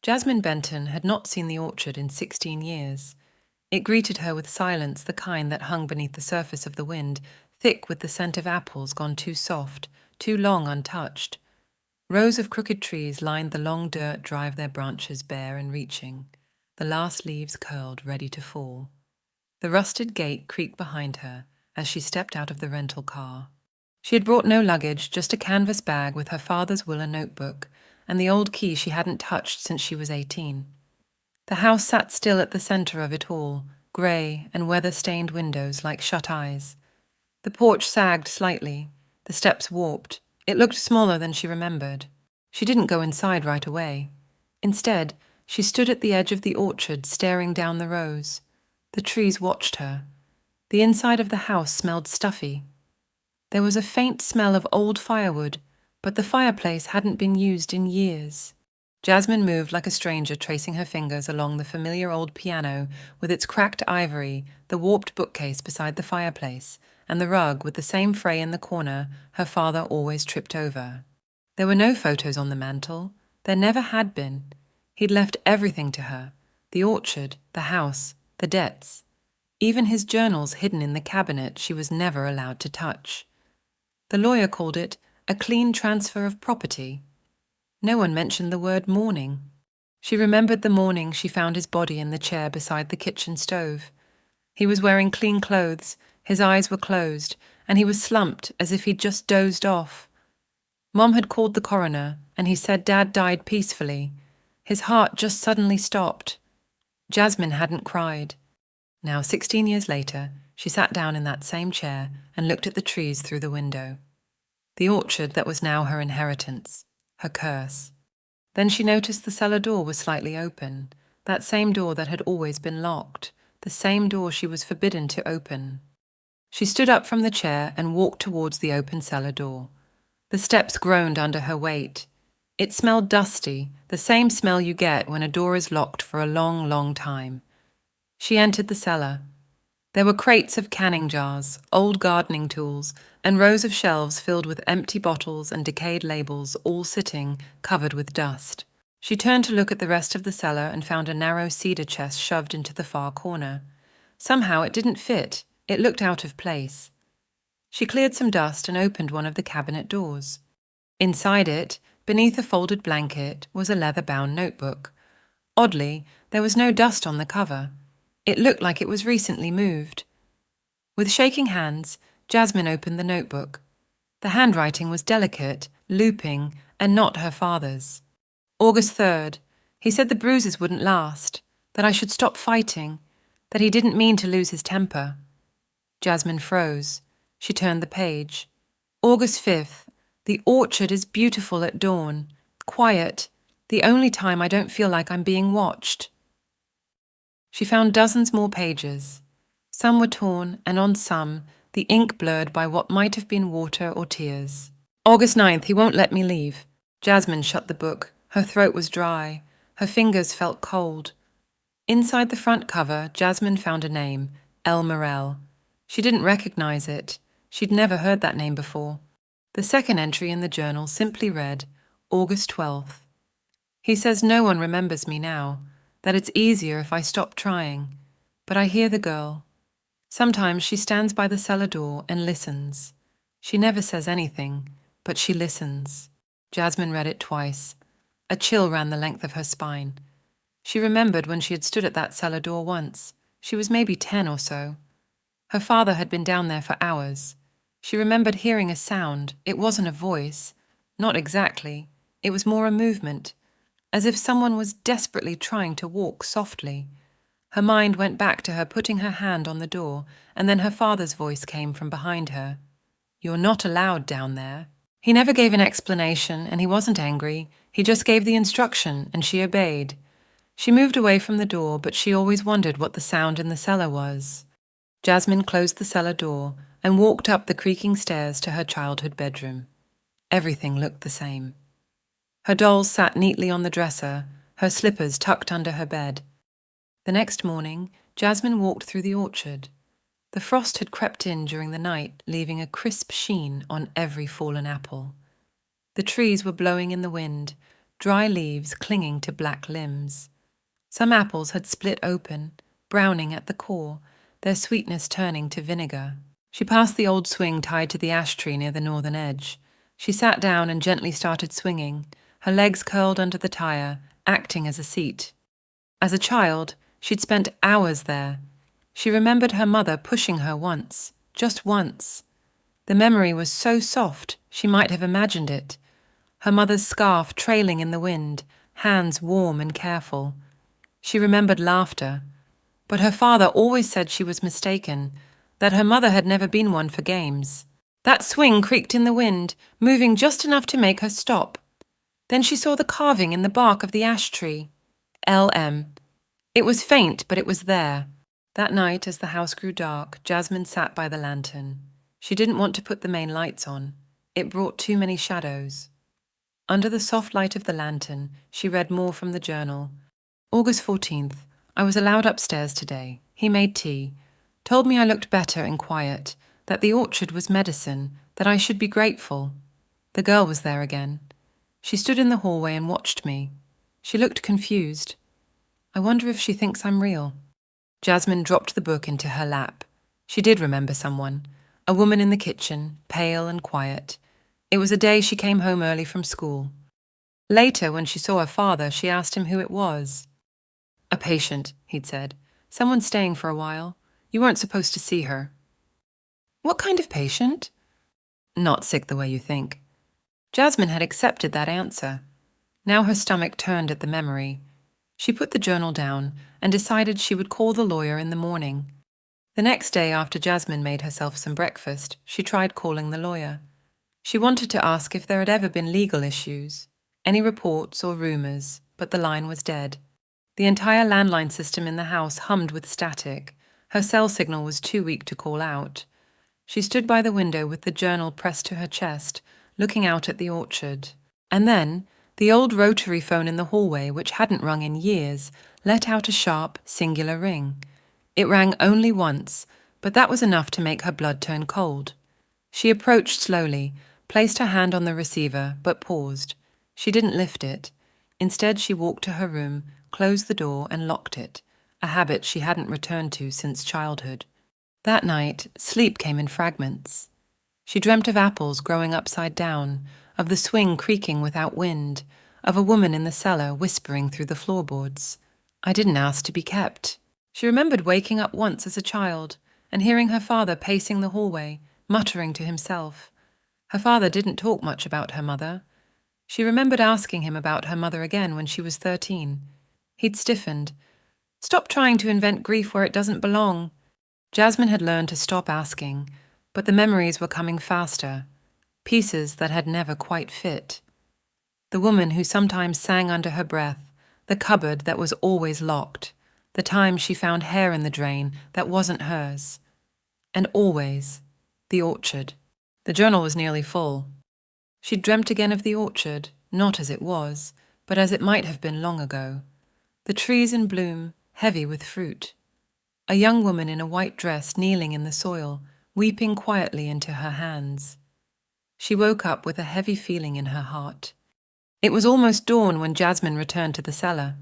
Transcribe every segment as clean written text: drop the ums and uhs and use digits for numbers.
Jasmine Benton had not seen the orchard in 16 years. It greeted her with silence, the kind that hung beneath the surface of the wind, thick with the scent of apples gone too soft, too long untouched. Rows of crooked trees lined the long dirt drive, their branches bare and reaching, the last leaves curled, ready to fall. The rusted gate creaked behind her as she stepped out of the rental car. She had brought no luggage, just a canvas bag with her father's will and notebook, and the old key she hadn't touched since she was 18. The house sat still at the center of it all, grey and weather-stained windows like shut eyes. The porch sagged slightly, the steps warped. It looked smaller than she remembered. She didn't go inside right away. Instead, she stood at the edge of the orchard, staring down the rows. The trees watched her. The inside of the house smelled stuffy. There was a faint smell of old firewood, but the fireplace hadn't been used in years. Jasmine moved like a stranger, tracing her fingers along the familiar old piano with its cracked ivory, the warped bookcase beside the fireplace, and the rug with the same fray in the corner her father always tripped over. There were no photos on the mantel. There never had been. He'd left everything to her: the orchard, the house, the debts. Even his journals hidden in the cabinet she was never allowed to touch. The lawyer called it a clean transfer of property. No one mentioned the word mourning. She remembered the morning she found his body in the chair beside the kitchen stove. He was wearing clean clothes, his eyes were closed, and he was slumped as if he'd just dozed off. Mom had called the coroner, and he said Dad died peacefully. His heart just suddenly stopped. Jasmine hadn't cried. Now, 16 years later, she sat down in that same chair and looked at the trees through the window. The orchard that was now her inheritance, her curse. Then she noticed the cellar door was slightly open, that same door that had always been locked, the same door she was forbidden to open. She stood up from the chair and walked towards the open cellar door. The steps groaned under her weight. It smelled dusty, the same smell you get when a door is locked for a long, long time. She entered the cellar. There were crates of canning jars, old gardening tools, and rows of shelves filled with empty bottles and decayed labels, all sitting, covered with dust. She turned to look at the rest of the cellar and found a narrow cedar chest shoved into the far corner. Somehow it didn't fit. It looked out of place. She cleared some dust and opened one of the cabinet doors. Inside it, beneath a folded blanket, was a leather-bound notebook. Oddly, there was no dust on the cover. It looked like it was recently moved. With shaking hands, Jasmine opened the notebook. The handwriting was delicate, looping, and not her father's. August 3rd. He said the bruises wouldn't last, that I should stop fighting, that he didn't mean to lose his temper. Jasmine froze. She turned the page. August 5th. The orchard is beautiful at dawn, quiet, the only time I don't feel like I'm being watched. She found dozens more pages. Some were torn, and on some, the ink blurred by what might have been water or tears. August 9th, he won't let me leave. Jasmine shut the book. Her throat was dry. Her fingers felt cold. Inside the front cover, Jasmine found a name, El Morel. She didn't recognize it. She'd never heard that name before. The second entry in the journal simply read, August 12th. He says no one remembers me now, that it's easier if I stop trying. But I hear the girl. Sometimes she stands by the cellar door and listens. She never says anything, but she listens. Jasmine read it twice. A chill ran the length of her spine. She remembered when she had stood at that cellar door once. She was maybe 10 or so. Her father had been down there for hours. She remembered hearing a sound. It wasn't a voice. Not exactly. It was more a movement, as if someone was desperately trying to walk softly. Her mind went back to her putting her hand on the door, and then her father's voice came from behind her. You're not allowed down there. He never gave an explanation, and he wasn't angry. He just gave the instruction, and she obeyed. She moved away from the door, but she always wondered what the sound in the cellar was. Jasmine closed the cellar door and walked up the creaking stairs to her childhood bedroom. Everything looked the same. Her dolls sat neatly on the dresser, her slippers tucked under her bed. The next morning, Jasmine walked through the orchard. The frost had crept in during the night, leaving a crisp sheen on every fallen apple. The trees were blowing in the wind, dry leaves clinging to black limbs. Some apples had split open, browning at the core, their sweetness turning to vinegar. She passed the old swing tied to the ash tree near the northern edge. She sat down and gently started swinging, her legs curled under the tire, acting as a seat. As a child, she'd spent hours there. She remembered her mother pushing her once, just once. The memory was so soft, she might have imagined it. Her mother's scarf trailing in the wind, hands warm and careful. She remembered laughter. But her father always said she was mistaken, that her mother had never been one for games. That swing creaked in the wind, moving just enough to make her stop. Then she saw the carving in the bark of the ash tree. LM. It was faint, but it was there. That night, as the house grew dark, Jasmine sat by the lantern. She didn't want to put the main lights on. It brought too many shadows. Under the soft light of the lantern, she read more from the journal. August 14th. I was allowed upstairs today. He made tea. Told me I looked better and quiet, that the orchard was medicine, that I should be grateful. The girl was there again. She stood in the hallway and watched me. She looked confused. I wonder if she thinks I'm real. Jasmine dropped the book into her lap. She did remember someone. A woman in the kitchen, pale and quiet. It was a day she came home early from school. Later, when she saw her father, she asked him who it was. A patient, he'd said. Someone staying for a while. You weren't supposed to see her. What kind of patient? Not sick the way you think. Jasmine had accepted that answer. Now her stomach turned at the memory. She put the journal down and decided she would call the lawyer in the morning. The next day, after Jasmine made herself some breakfast, she tried calling the lawyer. She wanted to ask if there had ever been legal issues, any reports or rumors, but the line was dead. The entire landline system in the house hummed with static. Her cell signal was too weak to call out. She stood by the window with the journal pressed to her chest, looking out at the orchard. And then, the old rotary phone in the hallway, which hadn't rung in years, let out a sharp, singular ring. It rang only once, but that was enough to make her blood turn cold. She approached slowly, placed her hand on the receiver, but paused. She didn't lift it. Instead, she walked to her room, closed the door and locked it, a habit she hadn't returned to since childhood. That night, sleep came in fragments. She dreamt of apples growing upside down, of the swing creaking without wind, of a woman in the cellar whispering through the floorboards. I didn't ask to be kept. She remembered waking up once as a child and hearing her father pacing the hallway, muttering to himself. Her father didn't talk much about her mother. She remembered asking him about her mother again when she was 13. He'd stiffened. Stop trying to invent grief where it doesn't belong. Jasmine had learned to stop asking, but the memories were coming faster, pieces that had never quite fit. The woman who sometimes sang under her breath, the cupboard that was always locked, the time she found hair in the drain that wasn't hers. And always, the orchard. The journal was nearly full. She'd dreamt again of the orchard, not as it was, but as it might have been long ago. The trees in bloom, heavy with fruit. A young woman in a white dress kneeling in the soil, weeping quietly into her hands. She woke up with a heavy feeling in her heart. It was almost dawn when Jasmine returned to the cellar.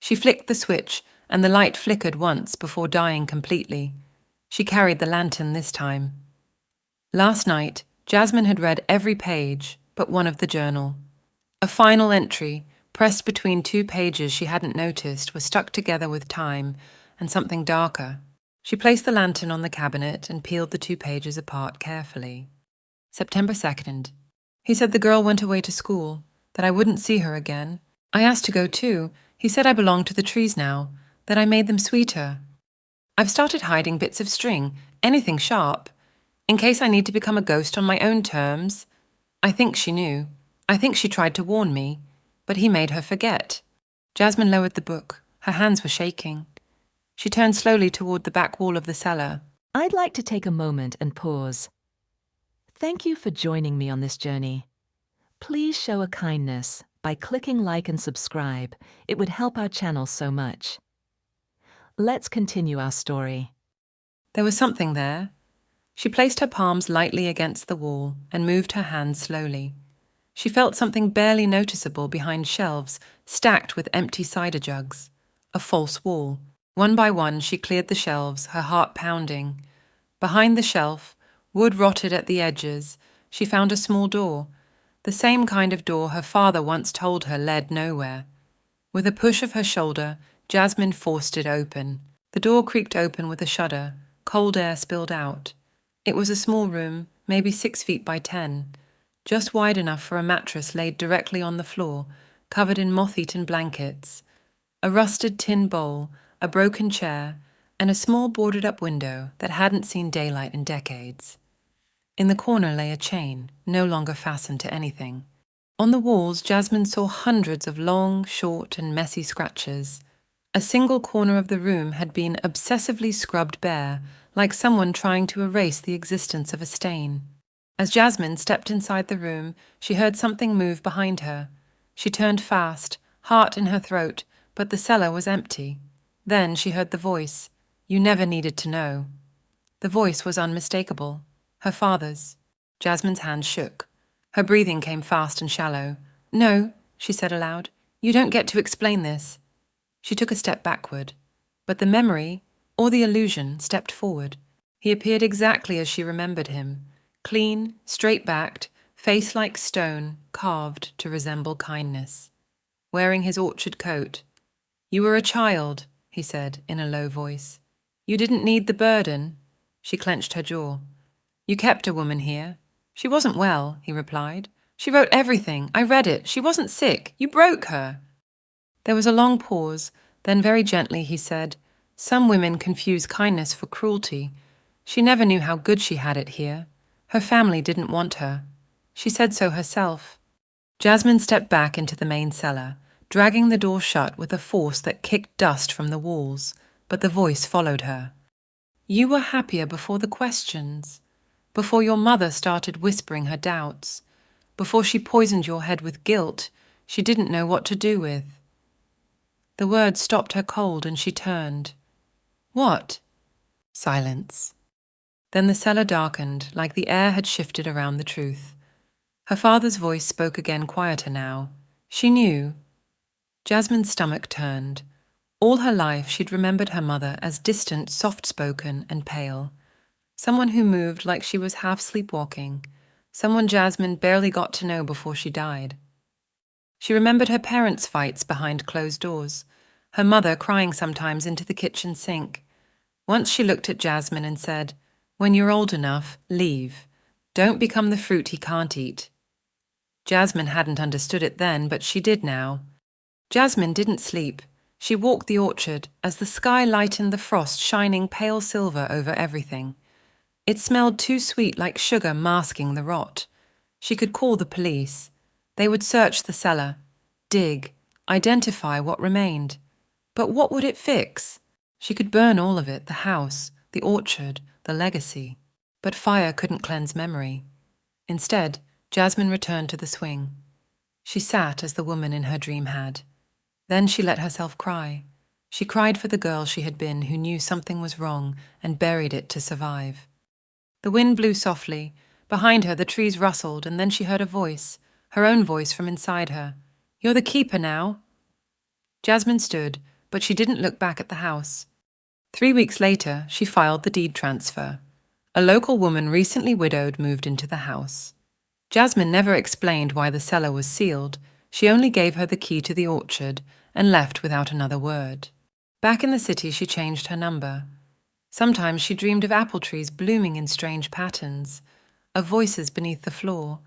She flicked the switch, and the light flickered once before dying completely. She carried the lantern this time. Last night, Jasmine had read every page but one of the journal. A final entry, pressed between two pages she hadn't noticed, was stuck together with time and something darker. She placed the lantern on the cabinet and peeled the 2 pages apart carefully. September 2nd. He said the girl went away to school, that I wouldn't see her again. I asked to go too. He said I belonged to the trees now, that I made them sweeter. I've started hiding bits of string, anything sharp, in case I need to become a ghost on my own terms. I think she knew. I think she tried to warn me, but he made her forget. Jasmine lowered the book. Her hands were shaking. She turned slowly toward the back wall of the cellar. I'd like to take a moment and pause. Thank you for joining me on this journey. Please show a kindness by clicking like and subscribe. It would help our channel so much. Let's continue our story. There was something there. She placed her palms lightly against the wall and moved her hands slowly. She felt something barely noticeable behind shelves stacked with empty cider jugs. A false wall. One by one, she cleared the shelves, her heart pounding. Behind the shelf, wood rotted at the edges, she found a small door, the same kind of door her father once told her led nowhere. With a push of her shoulder, Jasmine forced it open. The door creaked open with a shudder. Cold air spilled out. It was a small room, maybe 6 feet by 10, just wide enough for a mattress laid directly on the floor, covered in moth-eaten blankets. A rusted tin bowl, a broken chair, and a small boarded-up window that hadn't seen daylight in decades. In the corner lay a chain, no longer fastened to anything. On the walls, Jasmine saw hundreds of long, short, and messy scratches. A single corner of the room had been obsessively scrubbed bare, like someone trying to erase the existence of a stain. As Jasmine stepped inside the room, she heard something move behind her. She turned fast, heart in her throat, but the cellar was empty. Then she heard the voice. You never needed to know. The voice was unmistakable. Her father's. Jasmine's hand shook. Her breathing came fast and shallow. No, she said aloud. You don't get to explain this. She took a step backward. But the memory, or the illusion, stepped forward. He appeared exactly as she remembered him. Clean, straight-backed, face like stone, carved to resemble kindness. Wearing his orchard coat. You were a child, he said in a low voice. You didn't need the burden. She clenched her jaw. You kept a woman here. She wasn't well, he replied. She wrote everything. I read it. She wasn't sick. You broke her. There was a long pause. Then very gently he said, Some women confuse kindness for cruelty. She never knew how good she had it here. Her family didn't want her. She said so herself. Jasmine stepped back into the main cellar, dragging the door shut with a force that kicked dust from the walls, but the voice followed her. You were happier before the questions, before your mother started whispering her doubts, before she poisoned your head with guilt she didn't know what to do with. The words stopped her cold and she turned. What? Silence. Then the cellar darkened, like the air had shifted around the truth. Her father's voice spoke again, quieter now. She knew. Jasmine's stomach turned. All her life she'd remembered her mother as distant, soft-spoken and pale. Someone who moved like she was half sleepwalking. Someone Jasmine barely got to know before she died. She remembered her parents' fights behind closed doors, her mother crying sometimes into the kitchen sink. Once she looked at Jasmine and said, When you're old enough, leave. Don't become the fruit he can't eat. Jasmine hadn't understood it then, but she did now. Jasmine didn't sleep. She walked the orchard as the sky lightened the frost shining pale silver over everything. It smelled too sweet like sugar masking the rot. She could call the police. They would search the cellar, dig, identify what remained. But what would it fix? She could burn all of it, the house, the orchard, the legacy. But fire couldn't cleanse memory. Instead, Jasmine returned to the swing. She sat as the woman in her dream had. Then she let herself cry. She cried for the girl she had been who knew something was wrong and buried it to survive. The wind blew softly. Behind her the trees rustled, and then she heard a voice, her own voice from inside her. You're the keeper now. Jasmine stood, but she didn't look back at the house. 3 weeks later, she filed the deed transfer. A local woman recently widowed moved into the house. Jasmine never explained why the cellar was sealed. She only gave her the key to the orchard and left without another word. Back in the city, she changed her number. Sometimes she dreamed of apple trees blooming in strange patterns, of voices beneath the floor,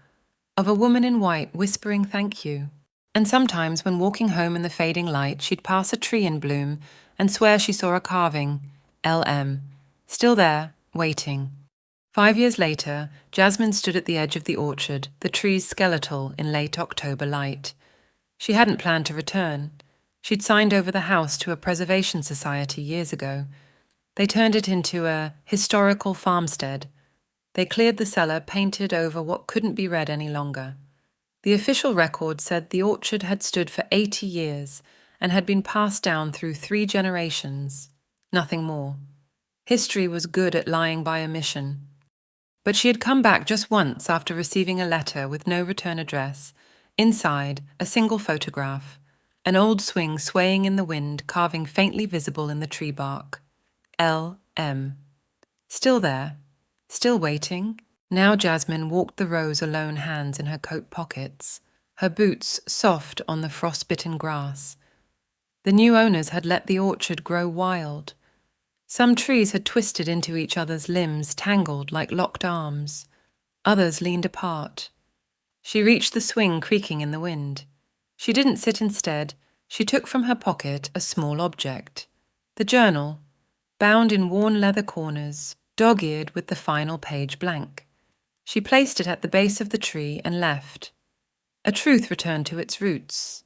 of a woman in white whispering thank you. And sometimes, when walking home in the fading light, she'd pass a tree in bloom and swear she saw a carving, LM, still there, waiting. 5 years later, Jasmine stood at the edge of the orchard, the trees skeletal in late October light. She hadn't planned to return. She'd signed over the house to a preservation society years ago. They turned it into a historical farmstead. They cleared the cellar, painted over what couldn't be read any longer. The official record said the orchard had stood for 80 years and had been passed down through 3 generations. Nothing more. History was good at lying by omission. But she had come back just once after receiving a letter with no return address, Inside, a single photograph. An old swing swaying in the wind, carving faintly visible in the tree bark. L.M. Still there. Still waiting. Now Jasmine walked the rose alone, hands in her coat pockets, her boots soft on the frost-bitten grass. The new owners had let the orchard grow wild. Some trees had twisted into each other's limbs, tangled like locked arms. Others leaned apart. She reached the swing creaking in the wind. She didn't sit instead. She took from her pocket a small object. The journal, bound in worn leather corners, dog-eared with the final page blank. She placed it at the base of the tree and left. A truth returned to its roots.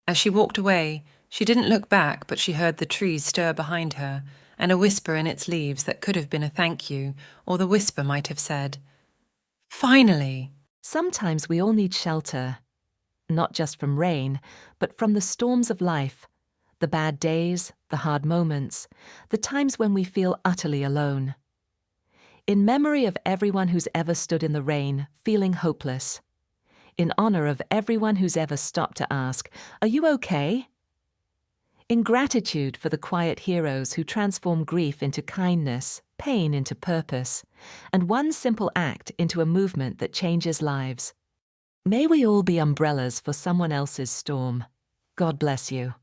As she walked away, she didn't look back, but she heard the trees stir behind her, and a whisper in its leaves that could have been a thank you, or the whisper might have said, "Finally!" Sometimes we all need shelter, not just from rain, but from the storms of life, the bad days, the hard moments, the times when we feel utterly alone. In memory of everyone who's ever stood in the rain, feeling hopeless. In honor of everyone who's ever stopped to ask, "Are you okay?" In gratitude for the quiet heroes who transform grief into kindness, pain into purpose, and one simple act into a movement that changes lives. May we all be umbrellas for someone else's storm. God bless you.